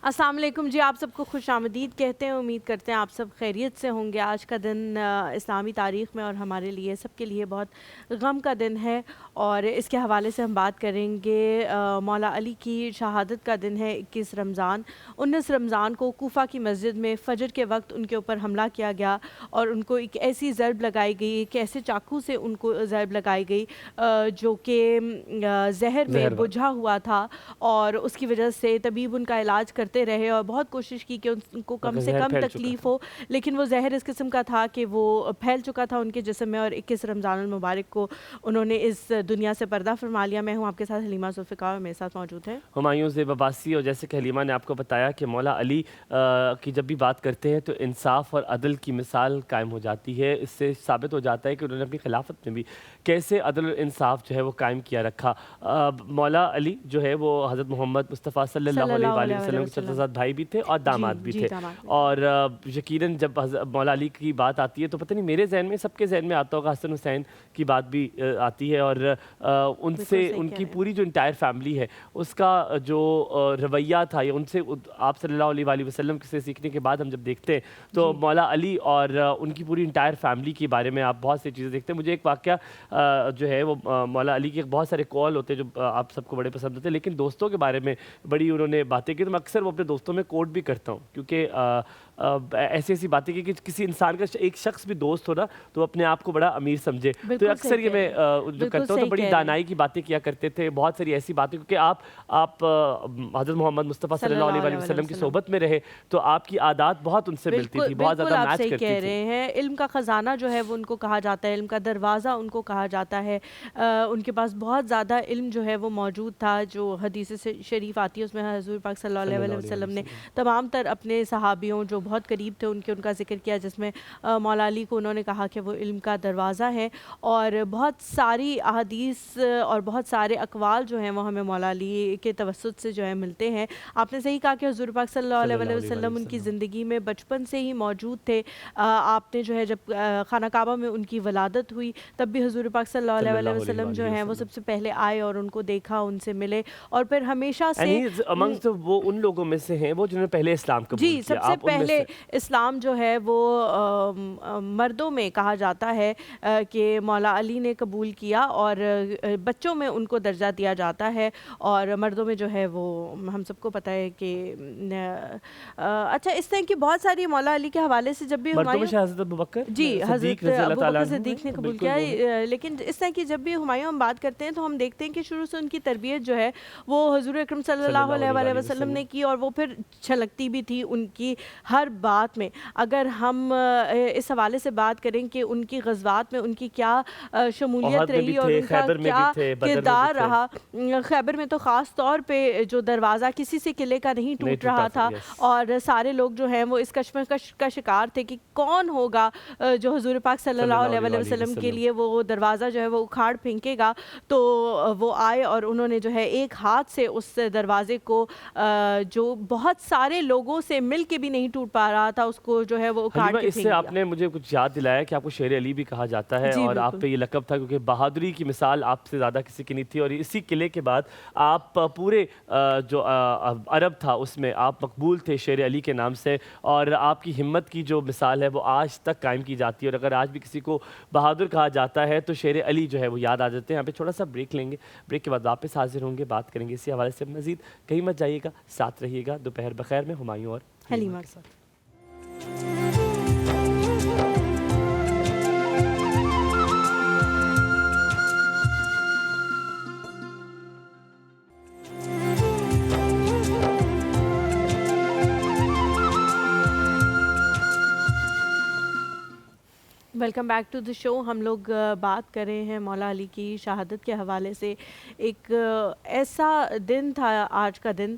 السلام علیکم جی، آپ سب کو خوش آمدید کہتے ہیں. امید کرتے ہیں آپ سب خیریت سے ہوں گے. آج کا دن اسلامی تاریخ میں اور ہمارے لیے سب کے لیے بہت غم کا دن ہے، اور اس کے حوالے سے ہم بات کریں گے. مولا علی کی شہادت کا دن ہے 21 رمضان. 19 رمضان کو کوفہ کی مسجد میں فجر کے وقت ان کے اوپر حملہ کیا گیا اور ان کو ایک ایسی ضرب لگائی گئی، ایک ایسے چاقو سے ان کو ضرب لگائی گئی جو کہ زہر میں بجھا ہوا تھا، اور اس کی وجہ سے طبیب ان کا علاج کرتے رہے اور بہت کوشش کی کہ ان کو کم سے کم تکلیف ہو، لیکن وہ زہر اس قسم کا تھا کہ وہ پھیل چکا تھا ان کے جسم میں. اور 21 رمضان المبارک کو انہوں نے اس دنیا سے پردہ فرما لیا. میں ہوں آپ کے ساتھ حلیمہ ذوالفقار اور میرے ساتھ موجود ہیں ہمایوں زیب عباسی. اور جیسے کہ حلیمہ نے آپ کو بتایا کہ مولا علی کی جب بھی بات کرتے ہیں تو انصاف اور عدل کی مثال قائم ہو جاتی ہے. اس سے ثابت ہو جاتا ہے کہ انہوں نے اپنی خلافت میں بھی کیسے عدل اور انصاف جو ہے وہ قائم کیا رکھا. مولا علی جو ہے وہ حضرت محمد مصطفیٰ صلی اللہ علیہ وآلہ وسلم کے چچا بھائی بھی تھے اور داماد بھی تھے. اور یقیناً جب مولا علی کی بات آتی ہے تو پتہ نہیں میرے ذہن میں سب کے ذہن میں آتا ہوگا حسن حسین کی بات بھی آتی ہے. اور ان سے ان کی پوری جو انٹائر فیملی ہے اس کا جو رویہ تھا یا ان سے آپ صلی اللہ علیہ وآلہ وسلم سے سیکھنے کے بعد ہم جب دیکھتے ہیں تو مولا علی اور ان کی پوری انٹائر فیملی کے بارے میں آپ بہت سی چیزیں دیکھتے ہیں. مجھے ایک واقعہ جو ہے وہ مولا علی کے بہت سارے کال ہوتے ہیں جو آپ سب کو بڑے پسند ہوتے ہیں، لیکن دوستوں کے بارے میں بڑی انہوں نے باتیں کی. تو میں اکثر وہ اپنے دوستوں میں کوٹ بھی کرتا ہوں، کیونکہ ایسی باتیں کی کہ کسی انسان کا ایک شخص بھی دوست ہو نا تو اپنے آپ کو بڑا امیر سمجھے. تو اکثر یہ میں جو کرتا ہوں تو بڑی دانائی کی باتیں کیا کرتے تھے. بہت ساری ایسی باتیں، کیونکہ آپ حضرت محمد مصطفیٰ صلی اللہ علیہ وسلم کی صحبت میں رہے تو آپ کی عادات بہت ان سے ملتی تھی، بہت زیادہ میچ کرتی تھی. کہہ رہے ہیں علم کا خزانہ جو ہے وہ ان کو کہا جاتا ہے، علم کا دروازہ ان کو کہا جاتا ہے. ان کے پاس بہت زیادہ علم جو ہے وہ موجود تھا. جو حدیث شریف آتی ہے اس میں حضور پاک صلی اللہ علیہ وسلم نے تمام تر اپنے صحابیوں جو بہت قریب تھے ان کا ذکر کیا، جس میں مولا علی کو انہوں نے کہا کہ وہ علم کا دروازہ ہے. اور بہت ساری احادیث اور بہت سارے اقوال جو ہیں وہ ہمیں مولا علی کے توسط سے جو ہے ملتے ہیں. آپ نے صحیح کہا کہ حضور پاک صلی اللہ علیہ وسلم ان کی زندگی میں بچپن سے ہی موجود تھے. آپ نے جو ہے جب خانہ کعبہ میں ان کی ولادت ہوئی تب بھی حضور پاک صلی اللہ علیہ وسلم جو ہیں وہ سب سے پہلے آئے اور ان کو دیکھا، ان سے ملے، اور پھر ہمیشہ سے وہ ان لوگوں میں سے ہیں وہ جنہوں نے پہلے اسلام قبول کیا. سب سے پہلے اسلام جو ہے وہ مردوں میں کہا جاتا ہے کہ مولا علی نے قبول کیا، اور بچوں میں ان کو درجہ دیا جاتا ہے، اور مردوں میں جو ہے وہ ہم سب کو پتہ ہے کہ اچھا اس طرح کی بہت ساری مولا علی کے حوالے سے جب بھی مردوں میں حضرت ابوبکر حضرت ابوبکر صدیق نے قبول کیا. لیکن اس طرح کی جب بھی ہمایوں ہم بات کرتے ہیں تو ہم دیکھتے ہیں کہ شروع سے ان کی تربیت جو ہے وہ حضور اکرم صلی اللہ علیہ وسلم نے کی، اور وہ پھر چھلکتی بھی تھی ان کی ہر بات میں. اگر ہم اس حوالے سے بات کریں کہ ان کی غزوات میں ان کی کیا شمولیت رہی اور ان کا کیا کردار رہا. خیبر میں تو خاص طور پہ جو دروازہ کسی سے قلعے کا نہیں ٹوٹ رہا تھا، اور سارے لوگ جو ہیں وہ اس کشمکش کا شکار تھے کہ کون ہوگا جو حضور پاک صلی اللہ علیہ وسلم کے لیے وہ دروازہ جو ہے وہ اکھاڑ پھینکے گا. تو وہ آئے اور انہوں نے جو ہے ایک ہاتھ سے اس دروازے کو جو بہت سارے لوگوں سے مل کے بھی نہیں ٹوٹ پا رہا تھا اس کو جو ہے وہ اکھاڑ کے پھینک دیا. اس سے آپ نے مجھے کچھ یاد دلایا کہ آپ کو شیر علی بھی کہا جاتا ہے، اور آپ پہ یہ لقب تھا کیونکہ بہادری کی مثال آپ سے زیادہ کسی کی نہیں تھی. اور اسی قلعے کے بعد آپ پورے جو عرب تھا اس میں آپ مقبول تھے شیر علی کے نام سے، اور آپ کی ہمت کی جو مثال ہے وہ آج تک قائم کی جاتی ہے. اور اگر آج بھی کسی کو بہادر کہا جاتا ہے تو شیر علی جو ہے وہ یاد آ جاتے ہیں. یہاں پہ چھوٹا سا بریک لیں گے، بریک کے بعد واپس حاضر ہوں گے، بات کریں گے اسی حوالے سے مزید. کہیں مت جائیے گا، ساتھ رہیے گا. دوپہر بخیر میں ہمایوں اور حلیمہ کے ساتھ. ویلکم بیک ٹو دی شو. ہم لوگ بات کر رہے ہیں مولا علی کی شہادت کے حوالے سے. ایک ایسا دن تھا آج کا دن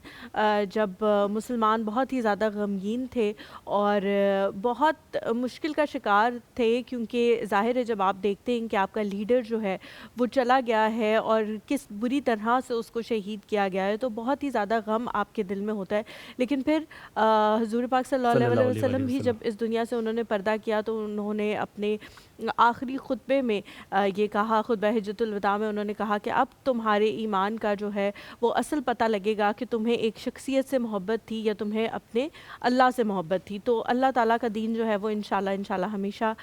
جب مسلمان بہت ہی زیادہ غمگین تھے اور بہت مشکل کا شکار تھے، کیونکہ ظاہر ہے جب آپ دیکھتے ہیں کہ آپ کا لیڈر جو ہے وہ چلا گیا ہے اور کس بری طرح سے اس کو شہید کیا گیا ہے، تو بہت ہی زیادہ غم آپ کے دل میں ہوتا ہے. لیکن پھر حضور پاک صلی اللہ علیہ وسلم بھی جب اس دنیا سے انہوں نے پردہ کیا تو انہوں نے اپنے اپنے آخری خطبے میں یہ کہا، خطبہ حجۃ الوداع میں انہوں نے کہا کہ اب تمہارے ایمان کا جو ہے وہ اصل پتہ لگے گا کہ تمہیں ایک شخصیت سے محبت تھی یا تمہیں اپنے اللہ سے محبت تھی. تو اللہ تعالیٰ کا دین جو ہے وہ انشاءاللہ ہمیشہ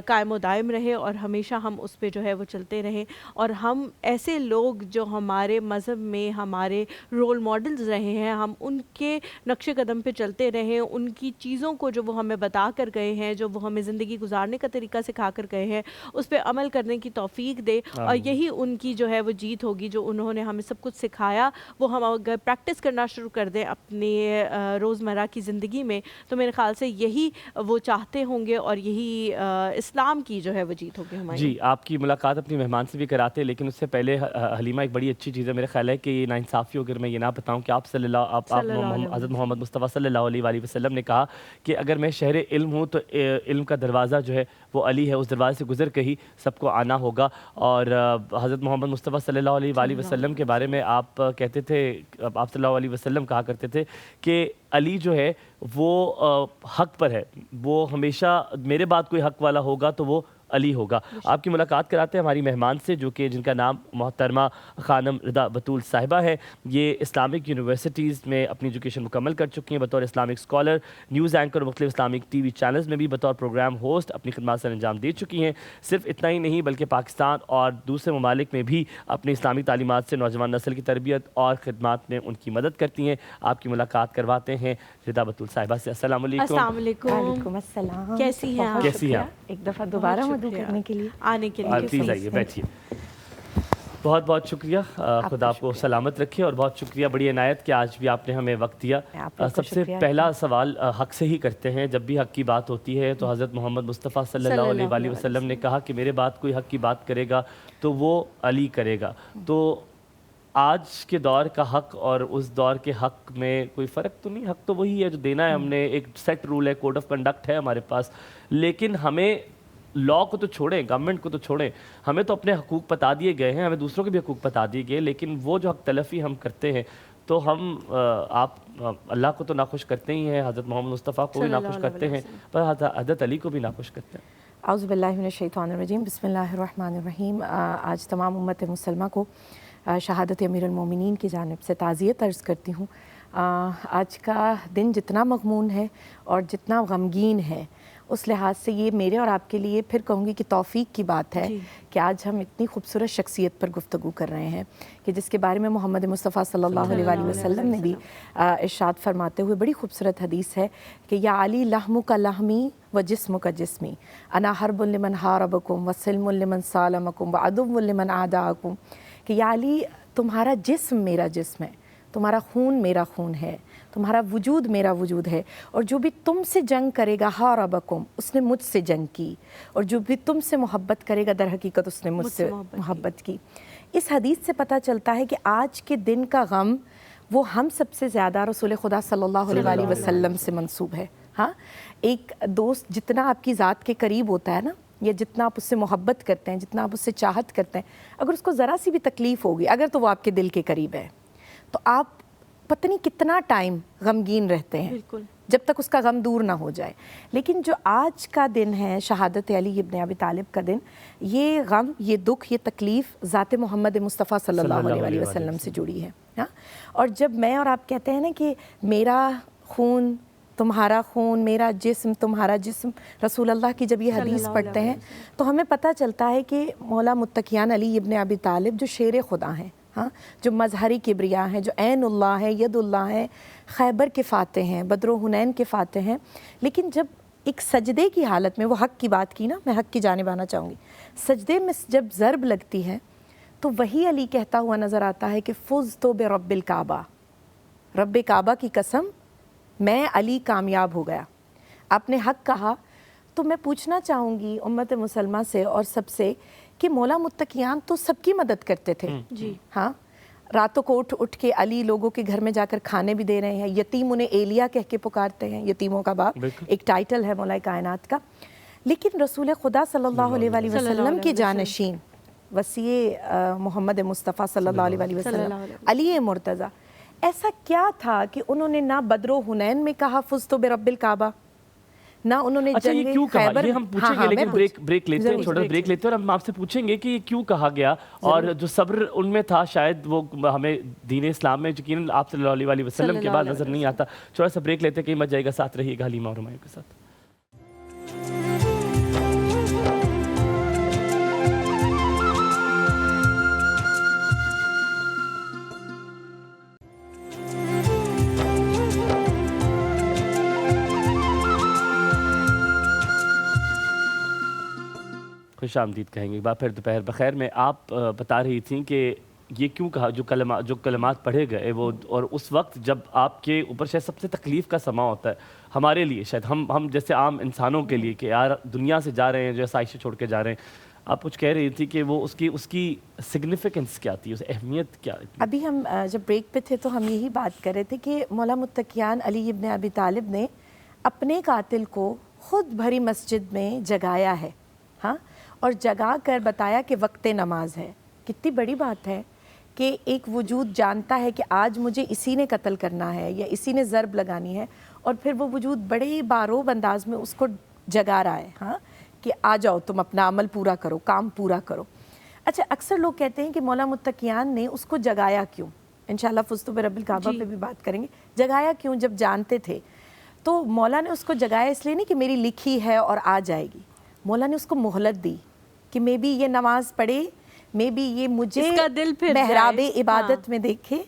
قائم و دائم رہے اور ہمیشہ ہم اس پہ جو ہے وہ چلتے رہیں، اور ہم ایسے لوگ جو ہمارے مذہب میں ہمارے رول ماڈلز رہے ہیں ہم ان کے نقش قدم پہ چلتے رہیں، ان کی چیزوں کو جو وہ ہمیں بتا کر گئے ہیں، جو وہ ہمیں زندگی گزارنے کا طریقہ سکھا کر گئے ہیں، اس پہ عمل کرنے کی توفیق دے. اور یہی ان کی جو ہے وہ جیت ہوگی، جو انہوں نے ہمیں سب کچھ سکھایا وہ ہم اگر پریکٹس کرنا شروع کر دیں اپنے روزمرہ کی زندگی میں تو میرے خیال سے یہی وہ چاہتے ہوں گے اور یہی اسلام کی جو ہے وہ جیت ہوگی ہماری. جی، آپ کی ملاقات اپنی مہمان سے بھی کراتے ہیں، لیکن اس سے پہلے حلیمہ ایک بڑی اچھی چیز ہے میرے خیال ہے کہ یہ ناانصافی اگر میں یہ نہ بتاؤں کہ آپ حضرت محمد مصطفیٰ صلی اللہ علیہ وآلہ وسلم نے کہا کہ اگر میں شہر علم ہوں تو علم کا دروازہ جو ہے وہ علی ہے، اس دروازے سے گزر کے ہی سب کو آنا ہوگا. اور حضرت محمد مصطفیٰ صلی اللہ علیہ وآلہ وسلم کے بارے میں آپ کہتے تھے، آپ صلی اللہ علیہ وسلم کہا کرتے تھے کہ علی جو ہے وہ حق پر ہے، وہ ہمیشہ میرے بعد کوئی حق والا ہوگا تو وہ علی ہوگا. آپ کی ملاقات کراتے ہیں ہماری مہمان سے، جو کہ جن کا نام محترمہ خانم رضا بطول صاحبہ ہے. یہ اسلامک یونیورسٹیز میں اپنی ایجوکیشن مکمل کر چکی ہیں، بطور اسلامک اسکالر، نیوز اینکر، مختلف اسلامک ٹی وی چینلز میں بھی بطور پروگرام ہوسٹ اپنی خدمات سر انجام دے چکی ہیں. صرف اتنا ہی نہیں بلکہ پاکستان اور دوسرے ممالک میں بھی اپنی اسلامی تعلیمات سے نوجوان نسل کی تربیت اور خدمات میں ان کی مدد کرتی ہیں. آپ کی ملاقات کرواتے ہیں رضا بطول صاحبہ سے. السلام علیکم. السلام علیکم. وعلیکم السلام. کیسی ہیں آپ؟ کیسی ہیں؟ ایک دفعہ دوبارہ مدعو کرنے کے لیے آنے کے لیے. پلیز آئیے، بیٹھیے. بہت بہت شکریہ، خدا آپ کو سلامت رکھے، اور بہت شکریہ، بڑی عنایت کہ آج بھی آپ نے ہمیں وقت دیا. سب سے پہلا سوال حق سے ہی کرتے ہیں. جب بھی حق کی بات ہوتی ہے تو حضرت محمد مصطفیٰ صلی اللہ علیہ وآلہ وسلم نے کہا کہ میرے بعد کوئی حق کی بات کرے گا تو وہ علی کرے گا. تو آج کے دور کا حق اور اس دور کے حق میں کوئی فرق تو نہیں؟ حق تو وہی ہے جو دینا ہے ہم نے، ایک سیٹ رول ہے، کوڈ آف کنڈکٹ ہے ہمارے پاس. لیکن ہمیں لاء کو تو چھوڑیں، گورنمنٹ کو تو چھوڑیں، ہمیں تو اپنے حقوق بتا دیے گئے ہیں، ہمیں دوسروں کے بھی حقوق بتا دیے گئے. لیکن وہ جو حق تلفی ہم کرتے ہیں تو ہم آپ اللہ کو تو ناخوش کرتے ہی ہیں، حضرت محمد مصطفیٰ کو بھی ناخوش کرتے ہیں، پر حضرت علی کو بھی ناخوش کرتے ہیں. اعوذ باللہ من الشیطان الرجیم، بسم اللہ الرحمن الرحیم. آج تمام امت مسلمہ کو شہادت امیر المومنین کی جانب سے تعزیت عرض کرتی ہوں. آج کا دن جتنا مغمون ہے اور جتنا غمگین ہے، اس لحاظ سے یہ میرے اور آپ کے لیے پھر کہوں گی کہ توفیق کی بات ہے کہ آج ہم اتنی خوبصورت شخصیت پر گفتگو کر رہے ہیں کہ جس کے بارے میں محمد مصطفیٰ صلی اللہ علیہ وآلہ وسلم نے بھی ارشاد فرماتے ہوئے بڑی خوبصورت حدیث ہے کہ یا علی لحم کا لحمی و جسم کا جسمی، انا حرب لمن حاربکم و سلم لمن سالمکم و عدو لمن عاداکم، کہ یا علی تمہارا جسم میرا جسم ہے، تمہارا خون میرا خون ہے، تمہارا وجود میرا وجود ہے، اور جو بھی تم سے جنگ کرے گا حاربکم، اس نے مجھ سے جنگ کی، اور جو بھی تم سے محبت کرے گا در حقیقت اس نے مجھ سے محبت کی. اس حدیث سے پتہ چلتا ہے کہ آج کے دن کا غم وہ ہم سب سے زیادہ رسول خدا صلی اللہ علیہ وآلہ وسلم سے منسوب ہے. ہاں، ایک دوست جتنا آپ کی ذات کے قریب ہوتا ہے نا، یا جتنا آپ اس سے محبت کرتے ہیں، جتنا آپ اس سے چاہت کرتے ہیں، اگر اس کو ذرا سی بھی تکلیف ہوگی، اگر تو وہ آپ کے دل کے قریب ہے، تو آپ پتہ نہیں کتنا ٹائم غمگین رہتے ہیں جب تک اس کا غم دور نہ ہو جائے. لیکن جو آج کا دن ہے شہادت علی ابن ابی طالب کا دن، یہ غم، یہ دکھ، یہ تکلیف ذات محمد مصطفیٰ صلی اللہ علیہ وسلم سے جڑی ہے. اور جب میں اور آپ کہتے ہیں نا کہ میرا خون تمہارا خون، میرا جسم تمہارا جسم، رسول اللہ کی جب یہ حدیث پڑھتے ہیں تو ہمیں پتہ چلتا ہے کہ مولا متقیان علی ابن ابی طالب جو شیر خدا ہیں، ہاں، جو مظہری کبریا ہیں، جو عین اللہ ہے، ید اللہ ہے، خیبر کے فاتح ہیں، بدر و حنین کے فاتح ہیں، لیکن جب ایک سجدے کی حالت میں، وہ حق کی بات کی نا، میں حق کی جانب آنا چاہوں گی، سجدے میں جب ضرب لگتی ہے تو وہی علی کہتا ہوا نظر آتا ہے کہ فزت برب الکعبہ، رب کعبہ کی قسم میں علی کامیاب ہو گیا. آپ نے حق کہا، تو میں پوچھنا چاہوں گی امت مسلمہ سے اور سب سے کہ مولا متقیان تو سب کی مدد کرتے تھے. جی ہاں، راتوں کو اٹھ کے علی لوگوں کے گھر میں جا کر کھانے بھی دے رہے ہیں، یتیم انہیں ایلیا کہہ کے پکارتے ہیں، یتیموں کا باپ، ایک ٹائٹل ہے مولا کائنات کا. لیکن رسول خدا صلی اللہ علیہ وآلہ وسلم کے جانشین وسیع محمد مصطفیٰ صلی اللہ علیہ وآلہ وسلم، علی مرتضیٰ، ایسا کیا تھا کہ انہوں نے نہ بدر و حنین میں کہا فزت برب الکعبہ، نہ انہوں نے اچھا یہ کیوں کہا یہ ہم پوچھیں گے لیکن بریک لیتے ہیں چھوٹا بریک لیتے ہیں اور ہم آپ سے پوچھیں گے کہ یہ کیوں کہا گیا اور جو صبر ان میں تھا شاید وہ ہمیں دین اسلام میں یقیناً آپ صلی اللہ علیہ وسلم کے بعد نظر نہیں آتا. چھوٹا سا بریک لیتے ہیں کہیں مت جائے گا, ساتھ رہیے گا حلیمہ اور ہمایوں کے ساتھ. خوش آمدید کہیں گے ایک بار پھر دوپہر بخیر میں. آپ بتا رہی تھیں کہ یہ کیوں کہا جو کلمات پڑھے گئے وہ, اور اس وقت جب آپ کے اوپر شاید سب سے تکلیف کا سما ہوتا ہے ہمارے لیے, شاید ہم جیسے عام انسانوں کے لیے کہ یار دنیا سے جا رہے ہیں جو آسائشیں چھوڑ کے جا رہے ہیں. آپ کچھ کہہ رہی تھی کہ وہ اس کی سگنیفیکنس کیا تھی, اس اہمیت کیا تھی؟ ابھی ہم جب بریک پہ تھے تو ہم یہی بات کر رہے تھے کہ مولا متقیان علی ابن ابی طالب نے اپنے قاتل کو خود بھری مسجد میں جگایا ہے, ہاں, اور جگا کر بتایا کہ وقت نماز ہے. کتنی بڑی بات ہے کہ ایک وجود جانتا ہے کہ آج مجھے اسی نے قتل کرنا ہے یا اسی نے ضرب لگانی ہے, اور پھر وہ وجود بڑے باروب انداز میں اس کو جگا رہا ہے, ہاں, کہ آ جاؤ تم اپنا عمل پورا کرو, کام پورا کرو. اچھا اکثر لوگ کہتے ہیں کہ مولا متقیان نے اس کو جگایا کیوں, انشاءاللہ فزت برب الکعبہ پہ بھی بات کریں گے, جگایا کیوں جب جانتے تھے. تو مولا نے اس کو جگایا اس لیے نہیں کہ میری لکھی ہے اور آ جائے گی, مولا نے اس کو مہلت دی کہ مے بی یہ نماز پڑھے, مے بی یہ مجھے محراب عبادت میں دیکھے.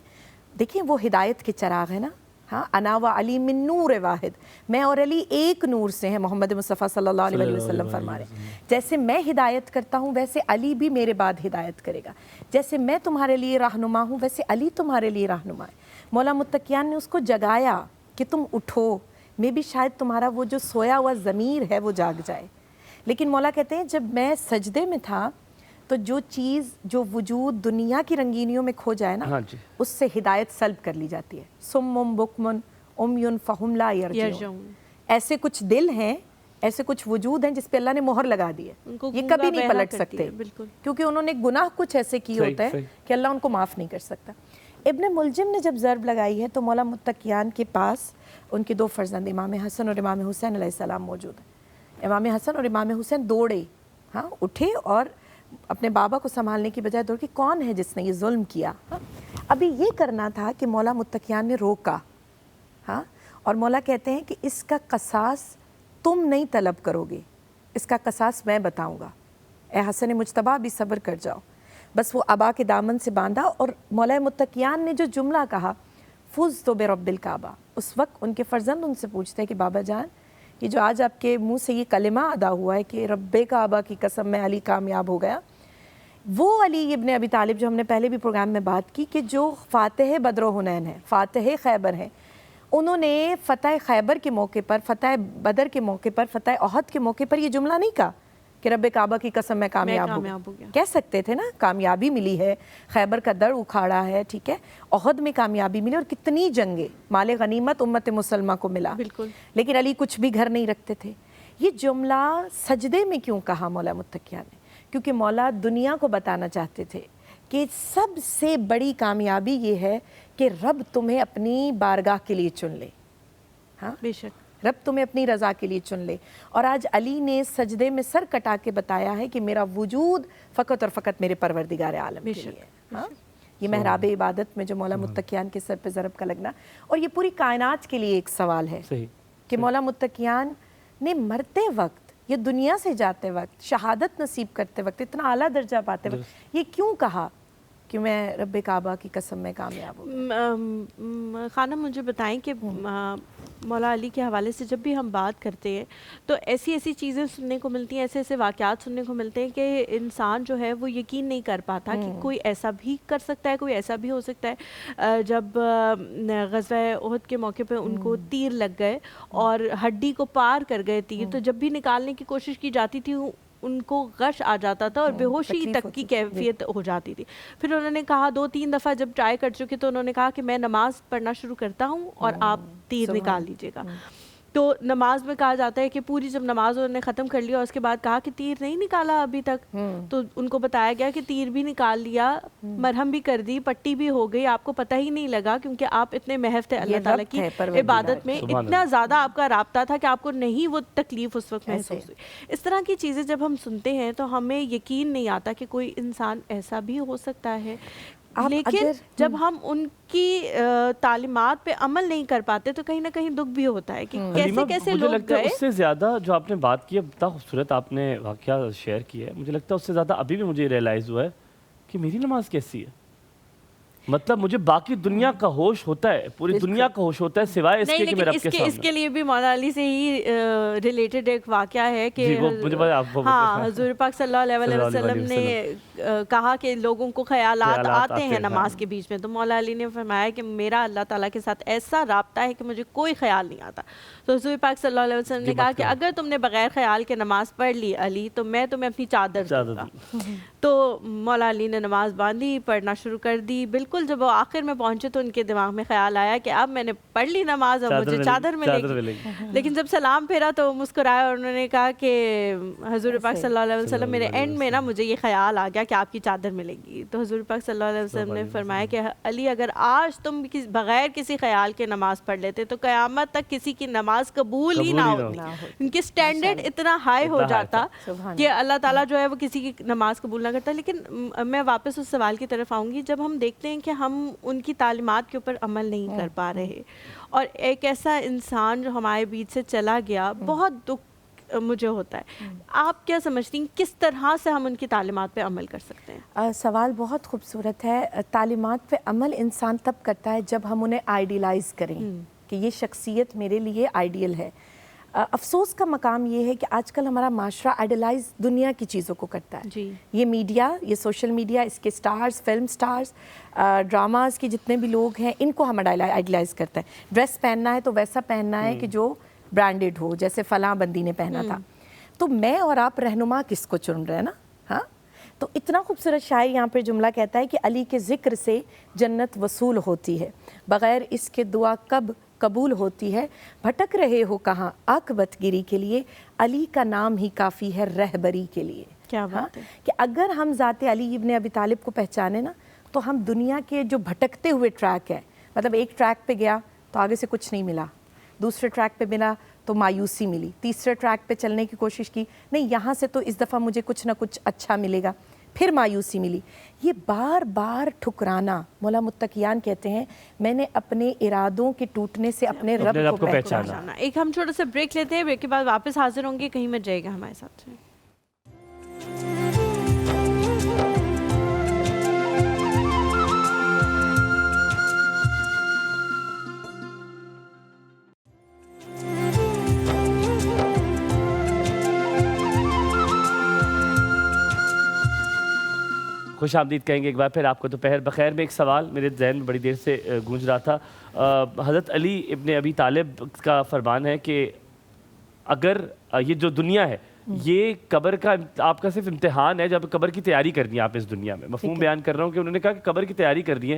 دیکھیں وہ ہدایت کے چراغ ہے نا, ہاں, انا و علی من نور واحد, میں اور علی ایک نور سے ہیں, محمد مصطفیٰ صلی اللہ علیہ وسلم فرما رہے ہیں. جیسے میں ہدایت کرتا ہوں ویسے علی بھی میرے بعد ہدایت کرے گا, جیسے میں تمہارے لیے رہنما ہوں ویسے علی تمہارے لیے رہنما ہے. مولا متقیان نے اس کو جگایا کہ تم اٹھو, میں بھی شاید تمہارا وہ جو سویا ہوا ضمیر ہے وہ جاگ جائے. لیکن مولا کہتے ہیں جب میں سجدے میں تھا تو جو چیز جو وجود دنیا کی رنگینیوں میں کھو جائے نا, اس سے ہدایت سلب کر لی جاتی ہے. سم بکمن امیون فہم لا یرجعون. ایسے کچھ دل ہیں, ایسے کچھ وجود ہیں جس پہ اللہ نے مہر لگا دی ہے, یہ کبھی نہیں پلٹ سکتے کیونکہ انہوں نے گناہ کچھ ایسے کیے ہوتے ہیں کہ اللہ ان کو معاف نہیں کر سکتا. ابن ملجم نے جب ضرب لگائی ہے تو مولا متقیان کے پاس ان کے دو فرزند امام حسن اور امام حسین علیہ السلام موجود ہیں. امام حسن اور امام حسین دوڑے, ہاں, اٹھے اور اپنے بابا کو سنبھالنے کی بجائے دوڑ کے کون ہے جس نے یہ ظلم کیا. ہاں, ابھی یہ کرنا تھا کہ مولا متقیان نے روکا, ہاں, اور مولا کہتے ہیں کہ اس کا قصاص تم نہیں طلب کرو گے, اس کا قصاص میں بتاؤں گا. اے حسن مجتبیٰ بھی صبر کر جاؤ. بس وہ ابا کے دامن سے باندھا اور مولا متقیان نے جو جملہ کہا فزت برب الکعبہ, اس وقت ان کے فرزند ان سے پوچھتے ہیں کہ بابا جان یہ جو آج آپ کے منہ سے یہ کلمہ ادا ہوا ہے کہ رب کعبہ کی قسم میں علی کامیاب ہو گیا, وہ علی ابن ابی طالب جو ہم نے پہلے بھی پروگرام میں بات کی کہ جو فاتح بدر و حنین ہیں, فاتح خیبر ہیں, انہوں نے فتح خیبر کے موقع پر, فتح بدر کے موقع پر, فتح احد کے موقع پر یہ جملہ نہیں کہا کہ رب کعبہ کی قسم میں کامیاب ہو گیا. کہہ سکتے تھے نا, کامیابی ملی ہے, خیبر کا در اکھاڑا ہے, ٹھیک ہے, احد میں کامیابی ملی اور کتنی جنگیں, مال غنیمت امت مسلمہ کو ملا, بالکل, لیکن علی کچھ بھی گھر نہیں رکھتے تھے. یہ جملہ سجدے میں کیوں کہا مولا متقیان نے؟ کیونکہ مولا دنیا کو بتانا چاہتے تھے کہ سب سے بڑی کامیابی یہ ہے کہ رب تمہیں اپنی بارگاہ کے لیے چن لے. ہاں, بے شک, رب تمہیں اپنی رضا کے لیے چن لے. اور آج علی نے سجدے میں سر کٹا کے بتایا ہے کہ میرا وجود فقط اور فقط میرے پروردگار عالم کے لیے ہے. ہاں, یہ محراب عبادت میں جو مولا متقیان کے سر پہ ضرب کا لگنا, اور یہ پوری کائنات کے لیے ایک سوال ہے کہ مولا متقیان نے مرتے وقت, یہ دنیا سے جاتے وقت, شہادت نصیب کرتے وقت, اتنا اعلیٰ درجہ پاتے وقت یہ کیوں کہا کہ میں رب کعبہ کی قسم میں کامیاب ہوں؟ خانم مجھے بتائیں کہ مولا علی کے حوالے سے جب بھی ہم بات کرتے ہیں تو ایسی ایسی چیزیں سننے کو ملتی ہیں, ایسے ایسے واقعات سننے کو ملتے ہیں کہ انسان جو ہے وہ یقین نہیں کر پاتا کہ کوئی ایسا بھی کر سکتا ہے, کوئی ایسا بھی ہو سکتا ہے. جب غزوہ احد کے موقع پہ ان کو تیر لگ گئے اور ہڈی کو پار کر گئے تیر, تو جب بھی نکالنے کی کوشش کی جاتی تھی ان کو غش آ جاتا تھا اور بے ہوشی تک کی کیفیت ہو جاتی تھی. پھر انہوں نے کہا 2-3 دفعہ جب ٹرائی کر چکے تو انہوں نے کہا کہ میں نماز پڑھنا شروع کرتا ہوں اور آپ تیر نکال لیجئے گا. تو نماز میں کہا جاتا ہے کہ پوری جب نماز انہوں نے ختم کر لیا اور اس کے بعد کہا کہ تیر نہیں نکالا ابھی تک، تو ان کو بتایا گیا کہ تیر بھی نکال لیا، مرہم بھی کر دی، پٹی بھی ہو گئی، آپ کو پتہ ہی نہیں لگا کیونکہ آپ اتنے محو تھے اللہ تعالیٰ کی عبادت میں، اتنا زیادہ آپ کا رابطہ تھا کہ آپ کو نہیں وہ تکلیف اس وقت محسوس ہوئی۔ اس طرح کی چیزیں جب ہم سنتے ہیں تو ہمیں یقین نہیں آتا کہ کوئی انسان ایسا بھی ہو سکتا ہے، لیکن جب ہم ان کی تعلیمات پہ عمل نہیں کر پاتے تو کہیں نہ کہیں دکھ بھی ہوتا ہے کہ کیسے کیسے لوگ گئے۔ اس سے زیادہ جو آپ نے بات کی، اتنا خوبصورت آپ نے واقعہ شیئر کیا ہے، مجھے لگتا ہے اس سے زیادہ ابھی بھی مجھے ریئلائز ہوا ہے کہ میری نماز کیسی ہے۔ مطلب مجھے باقی دنیا کا ہوش ہوتا ہے، پوری دنیا کا ہوش ہوتا ہے سوائے اس کے کہ میں رب کے سامنے۔ اس کے لیے بھی مولا علی سے ہی ریلیٹڈ ایک واقعہ ہے کہ ہاں حضور پاک صلی اللہ علیہ وسلم نے کہا کہ لوگوں کو خیالات آتے ہیں نماز کے بیچ میں، تو مولا علی نے فرمایا کہ میرا اللہ تعالیٰ کے ساتھ ایسا رابطہ ہے کہ مجھے کوئی خیال نہیں آتا۔ تو حضور پاک صلی اللہ علیہ وسلم نے کہا کہ اگر تم نے بغیر خیال کے نماز پڑھ لی علی تو میں تمہیں اپنی چادر دوں گا۔ تو مولا علی نے نماز باندھی، پڑھنا شروع کر دی۔ بالکل جب وہ آخر میں پہنچے تو ان کے دماغ میں خیال آیا کہ اب میں نے پڑھ لی نماز، اب مجھے چادر ملے گی۔ لیکن جب سلام پھیرا تو وہ مسکرائے اور انہوں نے کہا کہ حضور پاک صلی اللہ علیہ وسلم میرے اینڈ میں نا مجھے یہ خیال آ گیا کہ آپ کی چادر ملے گی۔ تو حضور پاک صلی اللہ علیہ وسلم نے فرمایا کہ علی اگر آج تم بغیر کسی خیال کے نماز پڑھ لیتے تو قیامت تک کسی کی نماز قبول ہی نہ ہوتی۔ ان کے سٹینڈرڈ اتنا ہائی ہو جاتا کہ اللہ تعالیٰ جو ہے وہ کسی کی نماز قبول نہ کرتا۔ لیکن میں واپس اس سوال کی طرف آؤں گی، جب ہم دیکھتے ہیں کہ ہم ان کی تعلیمات کے اوپر عمل نہیں کر پا رہے اور ایک ایسا انسان جو ہمارے بیچ سے چلا گیا، بہت دکھ مجھے ہوتا ہے۔ آپ کیا سمجھتی ہیں کس طرح سے ہم ان کی تعلیمات پہ عمل کر سکتے ہیں؟ سوال بہت خوبصورت ہے۔ تعلیمات پہ عمل انسان تب کرتا ہے جب ہم انہیں آئیڈیلائز کریں کہ یہ شخصیت میرے لیے آئیڈیل ہے۔ افسوس کا مقام یہ ہے کہ آج کل ہمارا معاشرہ آئیڈیلائز دنیا کی چیزوں کو کرتا ہے۔ یہ میڈیا، یہ سوشل میڈیا، اس کے سٹارز، فلم سٹارز، ڈراماز کے جتنے بھی لوگ ہیں، ان کو ہم آئیڈیلائز کرتے ہیں۔ ڈریس پہننا ہے تو ویسا پہننا ہے کہ جو برانڈڈ ہو، جیسے فلاں بندی نے پہنا تھا۔ تو میں اور آپ رہنما کس کو چن رہے ہیں نا؟ ہاں، تو اتنا خوبصورت شاعر یہاں پہ جملہ کہتا ہے کہ علی کے ذکر سے جنت وصول ہوتی ہے، بغیر اس کے دعا کب قبول ہوتی ہے، بھٹک رہے ہو کہاں عاقبت گیری کے لیے، علی کا نام ہی کافی ہے رہبری کے لیے۔ کیا بات ہے کہ اگر ہم ذات علی ابن ابی طالب کو پہچانے نا تو ہم دنیا کے جو بھٹکتے ہوئے ٹریک ہے، مطلب ایک ٹریک پہ گیا تو آگے سے کچھ نہیں ملا، دوسرے ٹریک پہ ملا تو مایوسی ملی، تیسرے ٹریک پہ چلنے کی کوشش کی، نہیں یہاں سے تو اس دفعہ مجھے کچھ نہ کچھ اچھا ملے گا، پھر مایوسی ملی، یہ بار بار ٹھکرانا۔ مولا متقیان کہتے ہیں میں نے اپنے ارادوں کے ٹوٹنے سے اپنے رب کو پہچانا۔ ایک ہم چھوٹا سا بریک لیتے ہیں، بریک کے بعد واپس حاضر ہوں گے، کہیں مت جائے گا ہمارے ساتھ۔ خوش آمدید کہیں گے ایک بار پھر آپ کو۔ دوپہر بخیر میں ایک سوال میرے ذہن میں بڑی دیر سے گونج رہا تھا۔ حضرت علی ابن ابی طالب کا فرمان ہے کہ اگر یہ جو دنیا ہے یہ قبر کا آپ کا صرف امتحان ہے، جب قبر کی تیاری کرنی ہے آپ اس دنیا میں، مفہوم بیان کر رہا ہوں کہ انہوں نے کہا کہ قبر کی تیاری کرنی ہے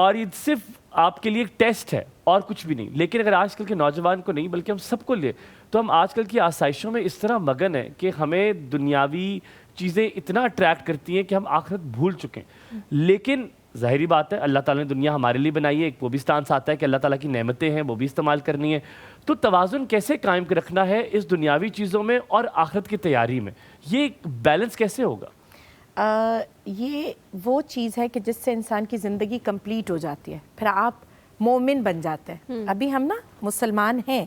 اور یہ صرف آپ کے لیے ایک ٹیسٹ ہے اور کچھ بھی نہیں۔ لیکن اگر آج کل کے نوجوان کو نہیں بلکہ ہم سب کو لے تو ہم آج کل کی آسائشوں میں اس طرح مگن ہیں کہ ہمیں دنیاوی چیزیں اتنا اٹریکٹ کرتی ہیں کہ ہم آخرت بھول چکے ہیں۔ لیکن ظاہری بات ہے اللہ تعالیٰ نے دنیا ہمارے لیے بنائی ہے، ایک وہ بھی سٹانس آتا ہے کہ اللہ تعالیٰ کی نعمتیں ہیں وہ بھی استعمال کرنی ہے۔ تو توازن کیسے قائم رکھنا ہے اس دنیاوی چیزوں میں اور آخرت کی تیاری میں، یہ بیلنس کیسے ہوگا؟ یہ وہ چیز ہے کہ جس سے انسان کی زندگی کمپلیٹ ہو جاتی ہے، پھر آپ مومن بن جاتے ہیں۔ ابھی ہم نا مسلمان ہیں،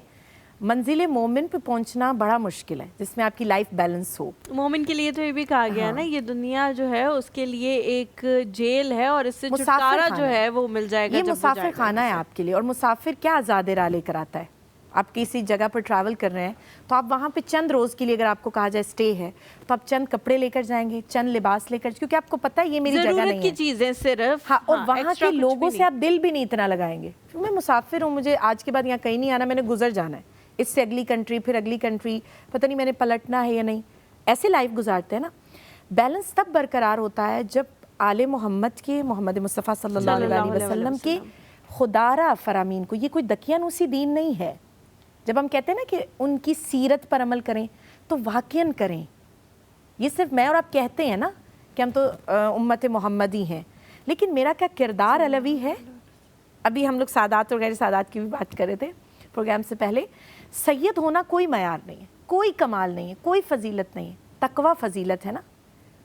منزل مومن پہ پہنچنا بڑا مشکل ہے جس میں آپ کی لائف بیلنس ہو۔ مومن کے لیے تو یہ بھی کہا گیا نا یہ دنیا جو ہے اس کے لیے ایک جیل ہے اور اس سے چھٹکارا جو ہے وہ مل جائے گا۔ یہ مسافر خانہ ہے آپ کے لیے، اور مسافر کیا آزاد راہ لے کر آتا ہے؟ آپ کسی جگہ پر ٹریول کر رہے ہیں تو آپ وہاں پہ چند روز کے لیے اگر آپ کو کہا جائے اسٹے ہے تو آپ چند کپڑے لے کر جائیں گے، چند لباس لے کر، کیونکہ آپ کو پتہ ہے یہ میری جگہ نہیں ہے، ضرورت کی چیزیں صرف، اور وہاں کے لوگوں سے آپ دل بھی نہیں اتنا لگائیں گے۔ میں مسافر ہوں، مجھے آج کے بعد یہاں کہیں نہیں آنا، میں نے گزر جانا ہے، اس سے اگلی کنٹری، پھر اگلی کنٹری، پتہ نہیں میں نے پلٹنا ہے یا نہیں، ایسے لائف گزارتے ہیں نا۔ بیلنس تب برقرار ہوتا ہے جب آل محمد کے، محمد مصطفیٰ صلی اللہ علیہ وسلم کے خدارہ فرامین کو، یہ کوئی دقیانوسی دین نہیں ہے جب ہم کہتے ہیں نا کہ ان کی سیرت پر عمل کریں تو واقعاً کریں. یہ صرف میں اور آپ کہتے ہیں نا کہ ہم تو امت محمدی ہیں, لیکن میرا کیا کردار علوی ہے؟ ابھی ہم لوگ سادات اور غیر سادات کی بھی بات کر رہے تھے پروگرام سے پہلے. سید ہونا کوئی معیار نہیں ہے, کوئی کمال نہیں ہے, کوئی فضیلت نہیں ہے. تقوی فضیلت ہے نا.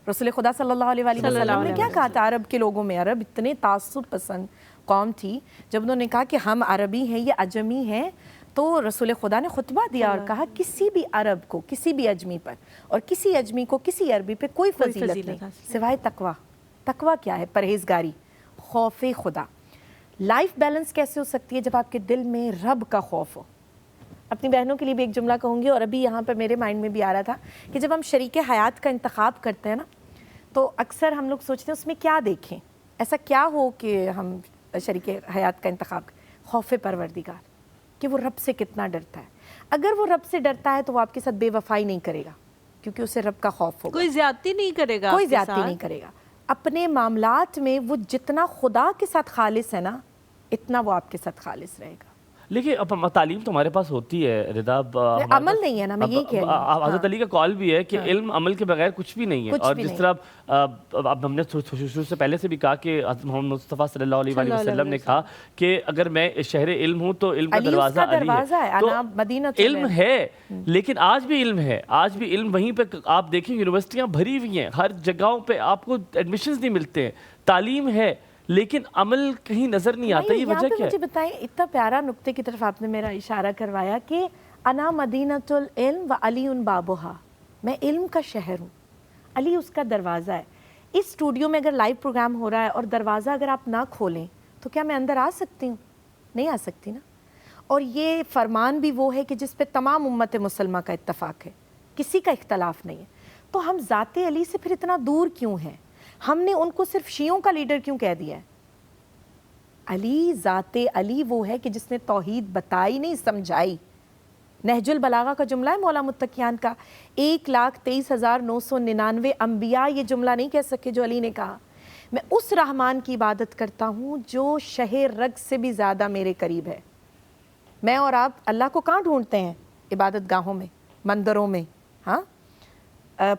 رسول خدا صلی اللہ علیہ وآلہ وسلم نے کیا کہا تھا عرب کے لوگوں میں؟ عرب اتنے تعصب پسند قوم تھی, جب انہوں نے کہا کہ ہم عربی ہیں, یہ اجمی ہیں, تو رسول خدا نے خطبہ دیا اور کہا کسی بھی عرب کو, کسی بھی اجمی پر, اور کسی اجمی کو کسی عربی پہ کوئی فضیلت نہیں سوائے تقوی. تقوی کیا ہے؟ پرہیزگاری, خوف خدا. لائف بیلنس کیسے ہو سکتی ہے؟ جب آپ کے دل میں رب کا خوف ہو. اپنی بہنوں کے لیے بھی ایک جملہ کہوں گی, اور ابھی یہاں پہ میرے مائنڈ میں بھی آ رہا تھا کہ جب ہم شریک حیات کا انتخاب کرتے ہیں نا, تو اکثر ہم لوگ سوچتے ہیں اس میں کیا دیکھیں, ایسا کیا ہو کہ ہم شریک حیات کا انتخاب کریں. خوف پروردگار, کہ وہ رب سے کتنا ڈرتا ہے. اگر وہ رب سے ڈرتا ہے تو وہ آپ کے ساتھ بے وفائی نہیں کرے گا, کیونکہ اسے رب کا خوف ہوگا. کوئی زیادتی نہیں کرے گا, کوئی زیادتی نہیں کرے گا. اپنے معاملات میں وہ جتنا خدا کے ساتھ خالص ہے نا, اتنا وہ آپ کے ساتھ خالص رہے گا. لیکن اب تعلیم تو ہمارے پاس ہوتی ہے رضا, عمل نہیں ہے نا, میں یہی کہہ رہی ہوں. حضرت علی کا قول بھی ہے کہ علم عمل کے بغیر کچھ بھی نہیں ہے. اور جس طرح اب ہم نے شروع سے پہلے سے بھی کہا کہ محمد مصطفیٰ صلی اللہ علیہ وآلہ وسلم نے کہا کہ اگر میں شہر علم ہوں تو علم کا دروازہ علی ہے. تو علم ہے, لیکن آج بھی علم ہے, آج بھی علم وہیں پہ آپ دیکھیں یونیورسٹیاں بھری ہوئی ہیں, ہر جگہوں پہ آپ کو ایڈمیشنز نہیں ملتے ہیں. تعلیم ہے لیکن عمل کہیں نظر نہیں آتا. یہ وجہ کیا ہے؟ مجھے بتائیں, اتنا پیارا نقطے کی طرف آپ نے میرا اشارہ کروایا کہ انا مدینۃ العلم و علی بابھا, میں علم کا شہر ہوں, علی اس کا دروازہ ہے. اس اسٹوڈیو میں اگر لائیو پروگرام ہو رہا ہے اور دروازہ اگر آپ نہ کھولیں تو کیا میں اندر آ سکتی ہوں؟ نہیں آ سکتی نا. اور یہ فرمان بھی وہ ہے کہ جس پہ تمام امت مسلمہ کا اتفاق ہے, کسی کا اختلاف نہیں ہے. تو ہم ذات علی سے پھر اتنا دور کیوں ہیں؟ ہم نے ان کو صرف شیعوں کا لیڈر کیوں کہہ دیا ہے؟ علی, ذات علی وہ ہے کہ جس نے توحید بتائی نہیں سمجھائی. نہج البلاغہ کا جملہ ہے مولا متقیان کا, 1,23,999 انبیاء یہ جملہ نہیں کہہ سکے جو علی نے کہا. میں اس رحمان کی عبادت کرتا ہوں جو شہ رگ سے بھی زیادہ میرے قریب ہے. میں اور آپ اللہ کو کہاں ڈھونڈتے ہیں؟ عبادت گاہوں میں, مندروں میں, ہاں,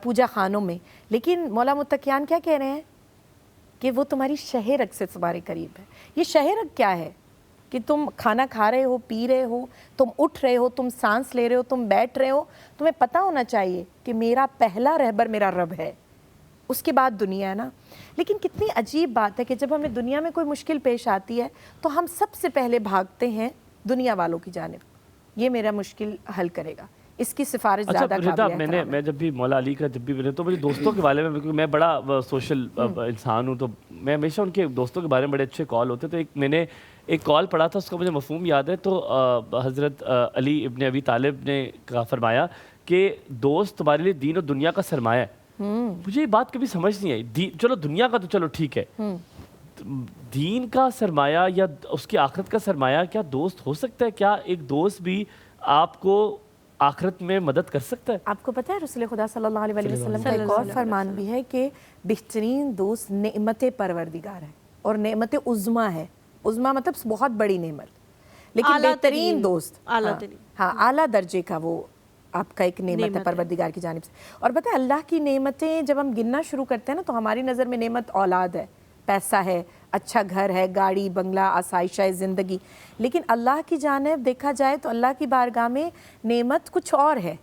پوجا خانوں میں. لیکن مولا متقیان کیا کہہ رہے ہیں کہ وہ تمہاری شہ رگ سے تمہارے قریب ہے. یہ شہ رگ کیا ہے؟ کہ تم کھانا کھا رہے ہو, پی رہے ہو, تم اٹھ رہے ہو, تم سانس لے رہے ہو, تم بیٹھ رہے ہو, تمہیں پتہ ہونا چاہیے کہ میرا پہلا رہبر میرا رب ہے, اس کے بعد دنیا ہے نا. لیکن کتنی عجیب بات ہے کہ جب ہمیں دنیا میں کوئی مشکل پیش آتی ہے تو ہم سب سے پہلے بھاگتے ہیں دنیا والوں کی جانب, یہ میرا مشکل حل کرے گا, اس کی سفارش زیادہ قابل ہے. میں جب بھی مولا علی کا جب بھی ملے تو مجھے دوستوں کے بارے میں, میں بڑا سوشل انسان ہوں, تو میں ہمیشہ ان کے دوستوں کے بارے میں بڑے اچھے کال ہوتے. تو میں نے ایک کال پڑھا تھا, اس کا مجھے مفہوم یاد ہے. تو حضرت علی ابن ابی طالب نے فرمایا کہ دوست تمہارے لیے دین اور دنیا کا سرمایہ ہے. مجھے یہ بات کبھی سمجھ نہیں آئی. چلو دنیا کا تو چلو ٹھیک ہے, دین کا سرمایہ یا اس کی آخرت کا سرمایہ کیا دوست ہو سکتا ہے؟ کیا ایک دوست بھی آپ کو آخرت میں مدد کر سکتا ہے؟ آپ کو پتہ ہے رسول خدا صلی اللہ علیہ وسلم کا ایک اور فرمان بھی ہے کہ بہترین دوست نعمت پروردگار ہے, اور نعمت عظمیٰ ہے. عظمیٰ مطلب بہت بڑی نعمت, لیکن بہترین دوست, ہاں, اعلیٰ درجے کا وہ آپ کا ایک نعمت ہے پروردگار کی جانب سے. اور پتہ ہے اللہ کی نعمتیں جب ہم گننا شروع کرتے ہیں نا تو ہماری نظر میں نعمت اولاد ہے, پیسہ ہے, اچھا گھر ہے, گاڑی بنگلہ, آسائشہ زندگی. لیکن اللہ کی جانب دیکھا جائے تو اللہ کی بارگاہ میں نعمت کچھ اور ہے.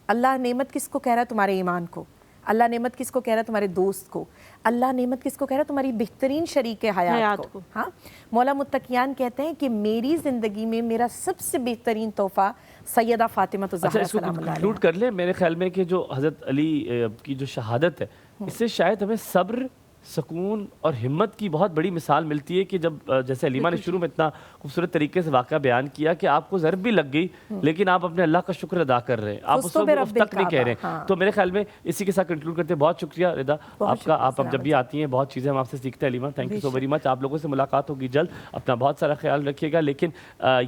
اللہ نعمت کس کو کہہ رہا ہے؟ تمہارے ایمان کو. اللہ نعمت کس کو کہہ رہا ہے؟ تمہارے دوست کو. اللہ نعمت کس کو کہہ رہا ہے؟ تمہاری بہترین شریک حیات کو. ہاں, مولا متقیان کہتے ہیں کہ میری زندگی میں میرا سب سے بہترین تحفہ سیدہ فاطمہ الزہرا سلام اللہ علیہا. کنکلوڈ کر لیں میرے خیال میں کہ جو حضرت علی کی جو شہادت ہے, اس سے شاید ہمیں صبر, سکون اور ہمت کی بہت بڑی مثال ملتی ہے. کہ جب جیسے علیمہ نے شروع میں اتنا خوبصورت طریقے سے واقعہ بیان کیا کہ آپ کو ضرب بھی لگ گئی لیکن آپ اپنے اللہ کا شکر ادا کر رہے ہیں, آپ اس کو اف تک نہیں کہہ رہے ہیں. تو میرے خیال میں اسی کے ساتھ کنکلوڈ کرتے ہیں. بہت شکریہ رضا آپ کا, آپ اب جب بھی آتی ہیں بہت چیزیں ہم آپ سے سیکھتے ہیں. Alima thank you so very much. آپ لوگوں سے ملاقات ہوگی جلد, اپنا بہت سارا خیال رکھیے گا. لیکن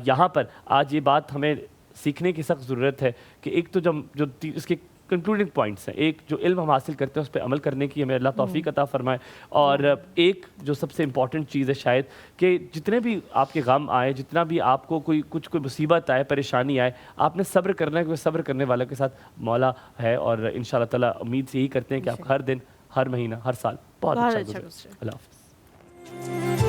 یہاں پر آج یہ بات ہمیں سیکھنے کی سخت ضرورت ہے کہ ایک تو جو اس کے کنکلوڈنگ پوائنٹس ہیں. ایک جو علم ہم حاصل کرتے ہیں اس پہ عمل کرنے کی ہمیں اللہ توفیق عطا فرمائے, اور ایک جو سب سے امپورٹنٹ چیز ہے شاید کہ جتنے بھی آپ کے غم آئے, جتنا بھی آپ کو کوئی مصیبت آئے, پریشانی آئے, آپ نے صبر کرنا ہے, کیونکہ صبر کرنے والوں کے ساتھ مولا ہے. اور انشاءاللہ تعالیٰ امید سے یہی کرتے ہیں کہ آپ ہر دن, ہر مہینہ, ہر سال بہت اچھا گزرے. اللہ حافظ.